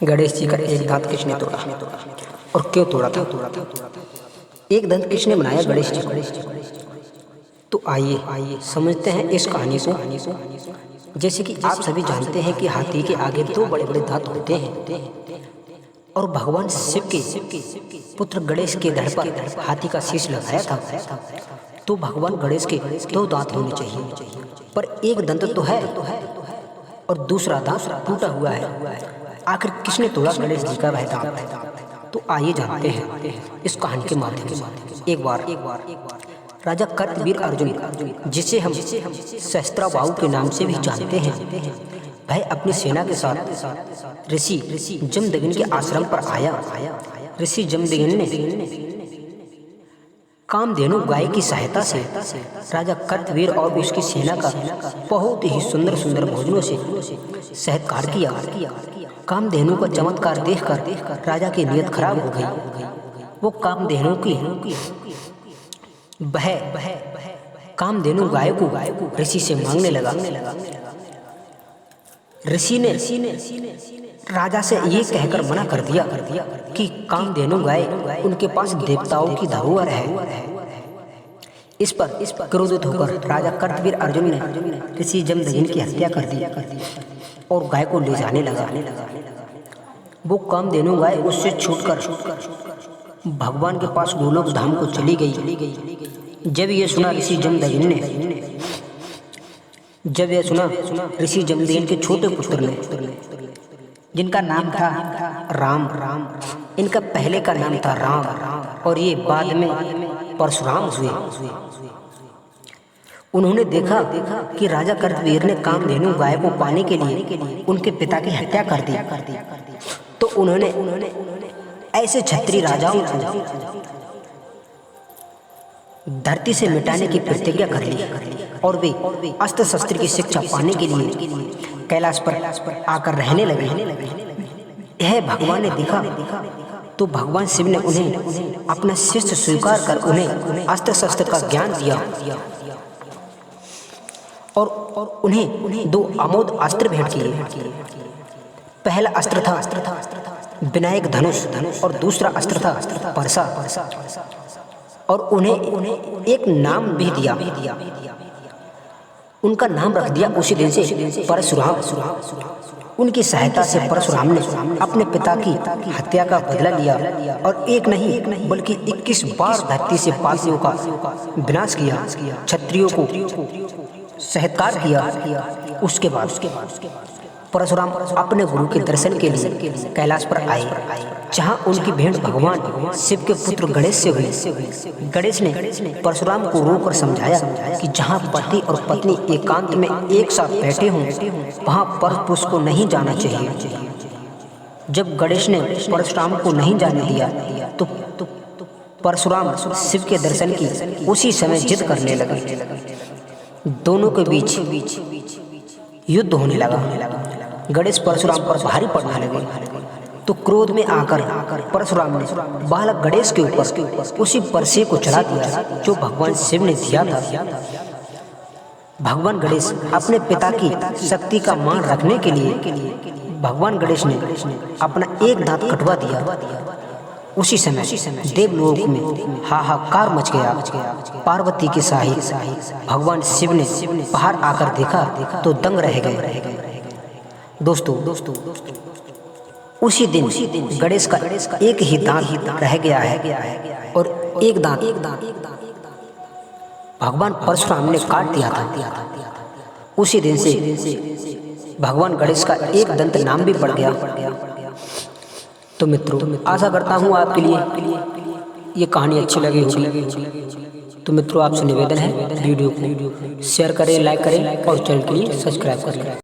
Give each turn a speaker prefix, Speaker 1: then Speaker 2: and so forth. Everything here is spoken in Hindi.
Speaker 1: गणेश जी का एक दांत किसने तोड़ा और क्यों तोड़ा था? एक दंत किसने बनाया गणेश जी को? तो आइए समझते हैं इस कहानी को। जैसे कि आप सभी जानते हैं कि हाथी के आगे दो बड़े बड़े दांत होते हैं और भगवान शिव के पुत्र गणेश के धड़ पर हाथी का शीश लगाया था। तो भगवान गणेश के दो दांत होने चाहिए, पर एक दंत तो है और दूसरा दांत टूटा हुआ है। आखिर किसने तोड़ा गणेश जी का वह दांत? तो आइए जानते हैं इस कहानी के माध्यम से। एक बार राजा कर्तवीर अर्जुन, जिसे हम सहस्त्राबाहु के नाम से भी जानते हैं, वह अपनी सेना के साथ ऋषि जमदग्नि के आश्रम पर आया। ऋषि जमदग्नि ने कामधेनु गाय की सहायता से राजा कर्तवीर और उसकी सेना का बहुत ही सुंदर सुंदर भोजनों से सत्कार किया। कामधेनु का चमत्कार देखकर राजा की नीयत खराब हो गई। वो कामधेनु गाय को ऋषि से मांगने लगा। ऋषि ने राजा से ये कहकर मना कर दिया कि कामधेनु गाय उनके पास देवताओं की धरोहर है। इस पर क्रोधित होकर राजा कर्तवीर अर्जुन ने ऋषि जमदग्नि की हत्या कर दी और गाय को ले जाने लगा। वो कामधेनु गाय उससे छूटकर भगवान के पास गोलोक धाम को चली गई। जब ये सुना ऋषि जमदग्नि के छोटे पुत्र ने, जिनका नाम था राम, इनका पहले का नाम था राम और ये बाद में परशुराम हुए। उन्होंने देखा कि राजा कर्तवीर ने कामधेनु गाय को पाने के लिए उनके पिता की हत्या कर दी। तो उन्होंने ऐसे क्षत्रिय राजाओं को धरती से मिटाने की प्रतिज्ञा कर ली और वे अस्त्र शस्त्र की शिक्षा पाने के लिए कैलाश पर आकर रहने लगे। यह भगवान ने देखा तो भगवान शिव ने उन्हें अपना शिष्य स्वीकार कर उन्हें अस्त्र शस्त्र का ज्ञान दिया और उन्हें दो अमोघ अस्त्र भेंट किए। पहला अस्त्र था विनायक धनुष और दूसरा अस्त्र था परसा, और उन्हें एक नाम भी दिया। उनका नाम रख दिया उसी दिन से परशुराम। उनकी सहायता से परशुराम ने अपने पिता की हत्या का बदला लिया और एक नहीं बल्कि 21 बार धरती से पापियों का विनाश किया, क्षत्रियों को सत्कार किया। उसके बाद परशुराम अपने गुरु के दर्शन के लिए कैलाश पर आए, जहां उनकी भेंट भगवान शिव के पुत्र गणेश से हुई। गणेश ने परशुराम को रोककर समझाया कि जहां पति और पत्नी एकांत में एक साथ बैठे हों, वहां परपुरुष को नहीं जाना चाहिए। जब गणेश ने परशुराम को नहीं जाने दिया तो परशुराम शिव के दर्शन की उसी समय जिद करने लगे। दोनों के बीच युद्ध होने लगा। गणेश परशुराम पर भारी पड़ने लगे तो क्रोध में आकर परशुराम ने बालक गणेश के ऊपर उसी परसे को चढ़ा दिया जो भगवान शिव ने दिया था। भगवान गणेश अपने पिता की शक्ति का मान रखने के लिए भगवान गणेश ने अपना एक दांत कटवा दिया। उसी समय देवलोक में हाहाकार मच गया। पार्वती के सहित भगवान शिव ने बाहर आकर देखा तो दंग रह गए। दोस्तों उसी दिन गणेश का एक ही दांत रह गया है और एक दांत भगवान परशुराम ने काट दिया था। उसी दिन से भगवान गणेश का एक दंत नाम भी पड़ गया। तो मित्रों, आशा करता हूँ आपके लिए ये कहानी अच्छी लगी होगी। तो मित्रों, आपसे निवेदन है वीडियो को शेयर करें, लाइक करें और चैनल के लिए सब्सक्राइब करें।